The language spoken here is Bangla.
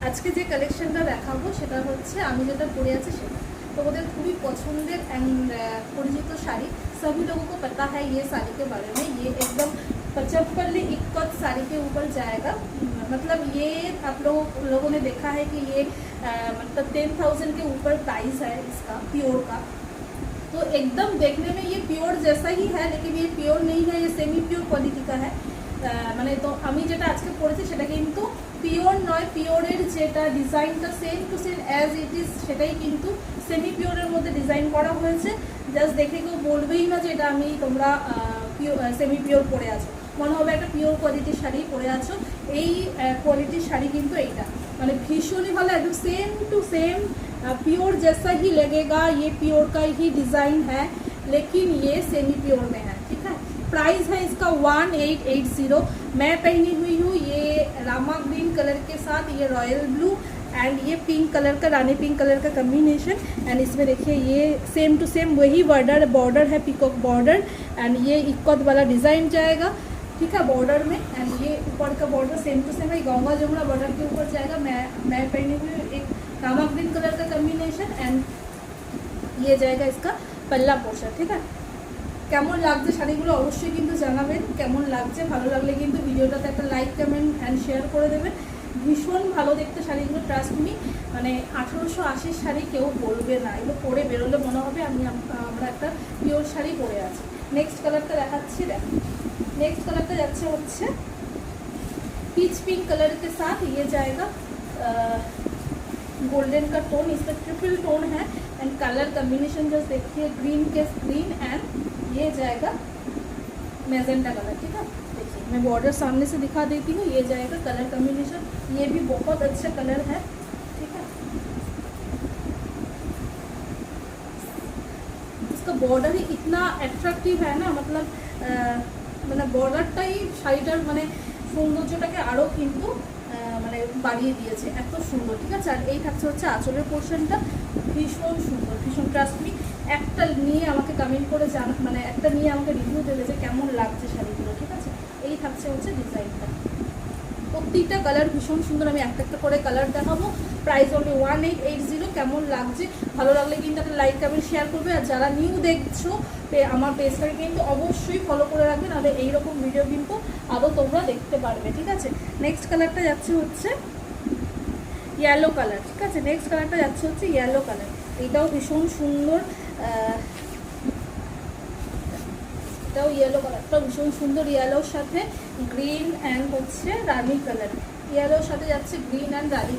আজকে যে কালেকশনটা দেখাবো সেটা হচ্ছে আমি যেটা পরে আছি সেটা তোমাদের খুবই পছন্দের एंड परिचित साड़ी। सभी लोगों को पता है ये साड़ी के बारे में। ये एकदम 75 इक्कत साड़ी के ऊपर जाएगा। मतलब ये आप लोगों ने देखा है कि ये मतलब 10,000 के ऊपर प्राइस है इसका प्योर का। तो एकदम देखने में ये प्योर जैसा ही है, लेकिन ये प्योर नहीं है, ये सेमी प्योर क्वालिटी का है। মানে তো আমি যেটা আজকে পড়েছি সেটা কিন্তু পিওর নয়, পিওরের যেটা ডিজাইনটা same to same as it is সেটাই কিন্তু সেমি পিওরের মধ্যে ডিজাইন করা হয়েছে। জাস্ট দেখে কেউ বলবেই না যে এটা আমি তোমরা সেমি পিওর পরে আছো, মনে হবে একটা পিওর কোয়ালিটির শাড়ি পরে আছো। এই কোয়ালিটির শাড়ি কিন্তু এইটা মানে ভীষণই ভালো, একদম सेम टू सेम प्योर जैसा ही लगेगा। ये प्योर का ही डिज़ाइन है, लेकिन ये सेमी प्योर में है। ठीक है, प्राइस है इसका 1880। मैं पहनी हुई हूँ ये रामा ग्रीन कलर के साथ ये रॉयल ब्लू एंड ये पिंक कलर का, रानी पिंक कलर का कम्बिनेशन। एंड इसमें देखिए ये सेम टू सेम वही बॉर्डर है, पीकॉक बॉर्डर। एंड ये इक्कत वाला डिज़ाइन जाएगा, ठीक है, बॉर्डर में। एंड ये ऊपर का बॉर्डर सेम टू सेम है, गंगा जमुना बॉर्डर के ऊपर जाएगा। मैं पहनी हुई एक रामा ग्रीन कलर का कम्बिनेशन एंड ये जाएगा इसका पल्ला पोर्शन। ठीक है, কেমন লাগছে শাড়িগুলো অবশ্যই কিন্তু জানাবেন কেমন লাগছে। ভালো লাগলে কিন্তু ভিডিওটাতে একটা লাইক কমেন্ট অ্যান্ড শেয়ার করে দেবেন। ভীষণ ভালো দেখতে শাড়িগুলো, ট্রাস্ট মি। মানে 1880 শাড়ি কেউ বলবে না, এগুলো পরে বেরোলে মনে হবে আমরা একটা পিওর শাড়ি পরে আছি। নেক্সট কালারটা দেখাচ্ছি, দেখো नेक्स्ट कलर का যাচ্ছে হচ্ছে पीच पिंक कलर के साथ ये जाएगा गोल्डन का टोन, इसका ट्रिपल टोन है। एंड कलर कम्बिनेशन जस्ट देखिए, ग्रीन के ग्रीन एंड ये जाएगा मैजेंटा कलर। ठीक है, देखिए मैं बॉर्डर सामने से दिखा देती हूँ। ये जाएगा कलर कम्बिनेशन, ये भी बहुत अच्छा कलर है। ठीक है, इसका बॉर्डर ही इतना अट्रैक्टिव है ना, मतलब মানে বর্ডারটাই শাড়িটার মানে সৌন্দর্যটাকে আরও কিন্তু মানে বাড়িয়ে দিয়েছে, এত সুন্দর। ঠিক আছে, আর এই থাকছে হচ্ছে আঁচলের পোর্শনটা, ভীষণ সুন্দর, ভীষণ। ট্রাস্ট মি, একটা নিয়ে আমাকে কমেন্ট করে মানে একটা নিয়ে আমাকে রিভিউ দেবে যে কেমন লাগছে শাড়িগুলো। ঠিক আছে, এই থাকছে হচ্ছে ডিজাইনটা। প্রত্যেকটা কালার ভীষণ সুন্দর, আমি একটা একটা করে কালার দেখাবো। Price only 1880। কেমন লাগছে, ভালো লাগলে কিন্তু একটা লাইক কমেন্ট শেয়ার করবে। আর যারা নিউ দেখছো আমার পেজটাকে কিন্তু অবশ্যই ফলো করে রাখবেন, নাহলে এইরকম ভিডিও কিন্তু আরও তোমরা দেখতে পারবে। ঠিক আছে, নেক্সট কালারটা যাচ্ছে হচ্ছে ইয়েলো কালার। ঠিক আছে, নেক্সট কালারটা যাচ্ছে হচ্ছে ইয়েলো কালার, এটাও ভীষণ সুন্দর। এটাও ইয়েলো কালারটাও ভীষণ সুন্দর, ইয়েলোর সাথে গ্রিন অ্যান্ড হচ্ছে রানি কালার, ইয়েলোর সাথে যাচ্ছে গ্রিন অ্যান্ড রানি।